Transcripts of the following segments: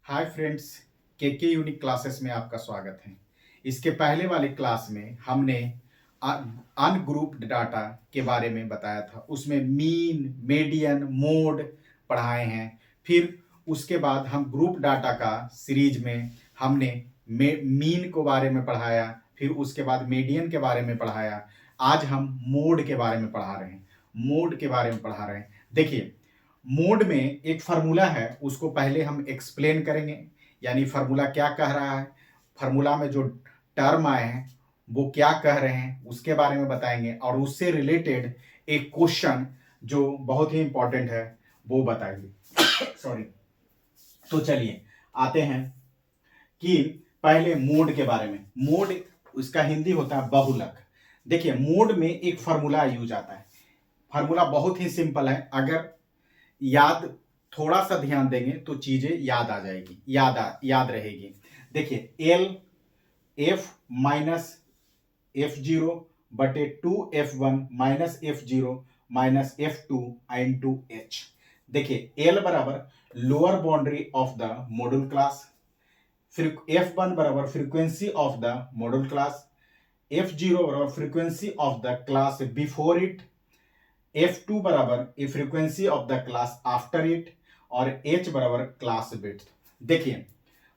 Hi friends, के unique classes में आपका स्वागत है। इसके पहले वाले क्लास में हमने अनग्रुप्ड डाटा के बारे में बताया था। उसमें मीन, मीडियन, मोड पढ़ाए हैं। फिर उसके बाद हम ग्रुप डाटा का सीरीज में हमने मीन के बारे में पढ़ाया, फिर उसके बाद मीडियन के बारे में पढ़ाया। आज हम मोड के बारे में पढ़ा रहे हैं। मोड के बारे में पढ़ा रहे हैं। देखिए, मोड में एक फार्मूला है, उसको पहले हम एक्सप्लेन करेंगे, यानी फार्मूला क्या कह रहा है, फार्मूला में जो टर्म आए हैं वो क्या कह रहे हैं उसके बारे में बताएंगे, और उससे रिलेटेड एक क्वेश्चन जो बहुत ही इंपॉर्टेंट है वो बताएंगे। सॉरी। तो चलिए आते हैं कि पहले मोड के बारे में। मोड, उसका हिंदी होता है बहुलक। देखिए, मोड में एक फार्मूला यूज आता है। फार्मूला बहुत ही सिंपल है। अगर याद थोड़ा सा ध्यान देंगे तो चीजें याद आ जाएगी, याद रहेगी। देखिए, L F minus F zero बटे 2f1 minus F zero minus F2 into H. देखिए, एल बराबर lower boundary of the module class, फिर F1 बराबर frequency of the module class, F0 बराबर frequency of the class before it, F2 बराबर a frequency of the class after it, और H बराबर class width. देखिए,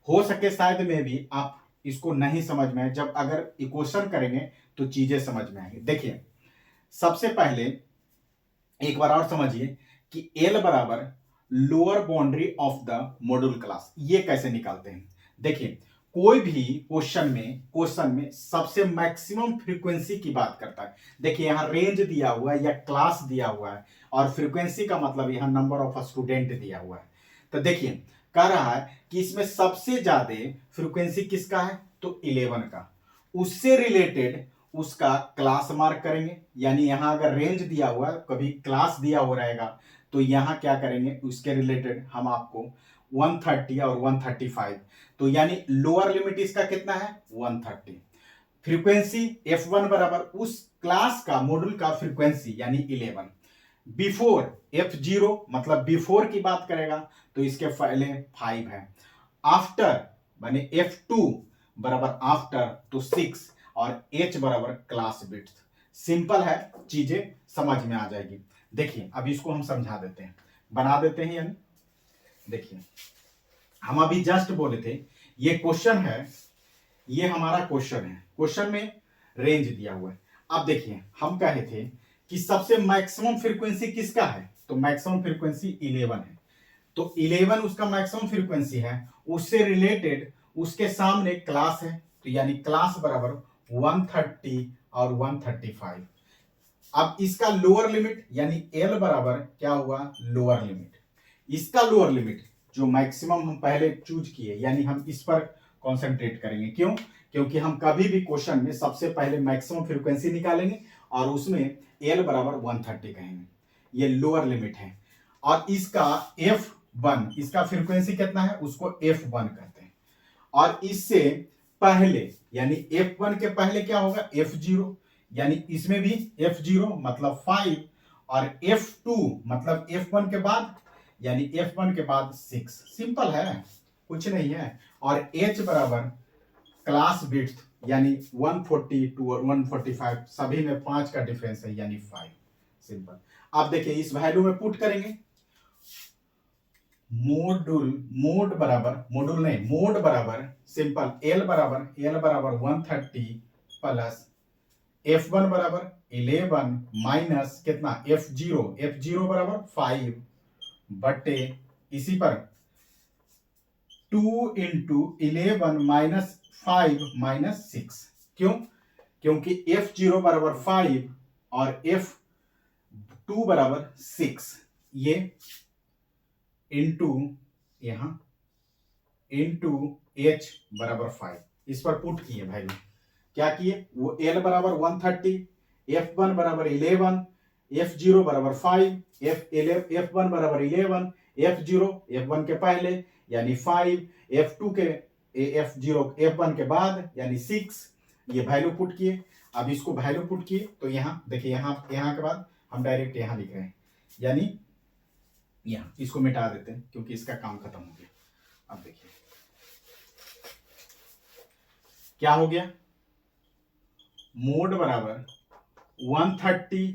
हो सके शायद में भी आप इसको नहीं समझ में, जब अगर इक्वेशन करेंगे तो चीजें समझ में आएंगी। देखिए, सबसे पहले एक बार और समझिए कि L बराबर lower boundary of the module class, ये कैसे निकालते हैं। देखिए, कोई भी क्वेश्चन में सबसे मैक्सिमम फ्रीक्वेंसी की बात करता है। देखिए, यहां रेंज दिया हुआ है या क्लास दिया हुआ है, और फ्रीक्वेंसी का मतलब यहां नंबर ऑफ स्टूडेंट दिया हुआ है। तो देखिए, कह रहा है कि इसमें सबसे ज्यादा फ्रीक्वेंसी किसका है, तो 11 का। उससे रिलेटेड उसका क्लास मार्क करेंगे, यानी यहां अगर रेंज दिया हुआ है, कभी क्लास दिया हुआ रहेगा, तो यहां क्या करेंगे, उसके रिलेटेड हम आपको 130 और 135, तो यानी लोअर लिमिट इसका कितना है, 130। फ्रीक्वेंसी F1 बराबर उस क्लास का, मॉड्यूल का फ्रीक्वेंसी यानी 11। बिफोर F0 मतलब बिफोर की बात करेगा तो इसके पहले 5 है। आफ्टर माने F2 बराबर आफ्टर तो 6, और H बराबर क्लास विड्थ। सिंपल है, चीजें समझ में आ जाएगी। देखिए, अब इसको हम समझा देते हैं, बना देते हैं। यानी देखिए, हम अभी जस्ट बोले थे ये क्वेश्चन है, ये हमारा क्वेश्चन है। क्वेश्चन में रेंज दिया हुआ है। अब देखिए, हम कहे थे कि सबसे मैक्सिमम फ्रीक्वेंसी किसका है, तो मैक्सिमम फ्रीक्वेंसी 11 है। तो 11 उसका मैक्सिमम फ्रीक्वेंसी है, उससे रिलेटेड उसके सामने क्लास है, तो यानी क्लास बराबर 130 और 135। अब इसका लोअर लिमिट यानी L बराबर क्या हुआ, लोअर लिमिट। इसका लोअर लिमिट जो मैक्सिमम हम पहले चूज किए, यानी हम इस पर कॉन्सेंट्रेट करेंगे। क्यों? क्योंकि हम कभी भी क्वेश्चन में सबसे पहले मैक्सिमम फ्रीक्वेंसी निकालेंगे और उसमें L बराबर 130 कहेंगे, ये लोअर लिमिट है। और इसका F1, इसका फ्रीक्वेंसी कितना है, उसको F1 कहते हैं। और इससे पहले यानी F1 के पहले क्या होगा, F0, यानी इसमें भी F0 मतलब 5, और F2 मतलब F1 के बाद, यानी F1 के बाद 6। सिंपल है, कुछ नहीं है। और H बराबर क्लास विड्थ यानी 142 और 145, सभी में 5 का डिफरेंस है, यानी 5। सिंपल। अब देखिए, इस वैल्यू में पुट करेंगे, मोड बराबर सिंपल L बराबर 130 प्लस F1 बराबर 11 माइनस कितना, F0 बराबर 5 बटे इसी पर 2 इंटू 11 माइनस 5 माइनस 6। क्यों? क्योंकि F0 बराबर 5 और F2 बराबर 6, ये इंटू यहां इंटू H बराबर 5, इस पर पुट किए वैल्यू। क्या किए, वो L बराबर 130, F1 बराबर 11, F0 बराबर 5, F1 बराबर 11, F0 F1 के पहले यानी 5, F2 के F0 F1 के बाद यानी 6, ये वैल्यू पुट किए। अब इसको वैल्यू पुट किए तो यहाँ देखिए, यहाँ के बाद हम डायरेक्ट यहाँ लिख रहे हैं, यानी यहाँ इसको मिटा देते हैं क्योंकि इसका काम खत्म हो गया। अब देखिए, क्या हो गया, मोड बराबर 130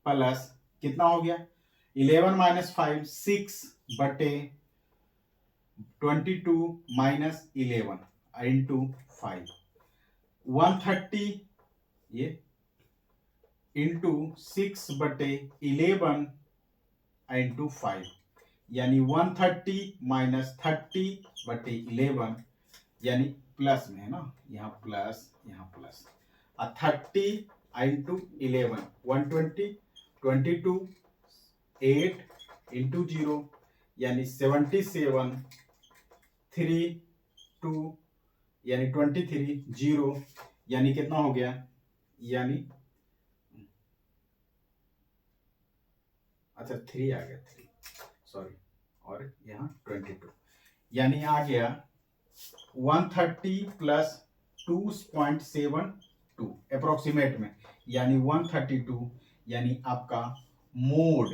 प्लस कितना हो गया 11 माइनस 5 6 बटे 22 माइनस 11 इंटू 5 130 ये इंटू 6 बटे 11 इंटू 5 यानी 130 माइनस 30 बटे 11 यानी प्लस में है ना, यहाँ प्लस यहाँ प्लस 30 इंटू 11 120 22 8 इंटू 0 यानी 77 3 2 यानी 23 0 यानी कितना हो गया, यानी अच्छा 3 आ गया 3 सॉरी, और यहाँ 22 यानी आ गया 130 प्लस 2.72 अप्रोक्सीमेट में यानी 132 यानी आपका मोड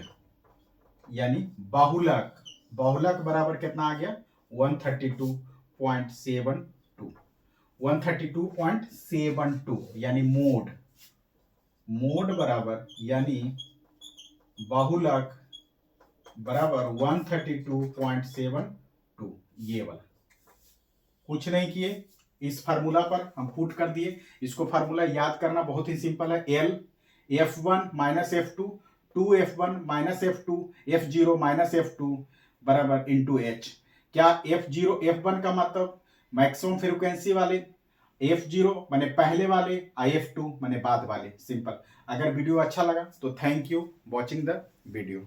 यानी बाहुलक, बाहुलक बराबर कितना आ गया 132.72 132.72 यानी मोड, मोड बराबर यानी बाहुलक बराबर 132.72 ये वाला। कुछ नहीं किए, इस फार्मूला पर हम पुट कर दिए। इसको फार्मूला याद करना बहुत ही सिंपल है, L F1 minus F2 2F1 minus F2 F0 minus F2 बराबर इंटू H। क्या F0 F1 का मतलब मैक्सिमम फ्रीक्वेंसी वाले, F0 माने पहले वाले, F2 माने बाद वाले, सिंपल। अगर वीडियो अच्छा लगा तो thank you watching the video.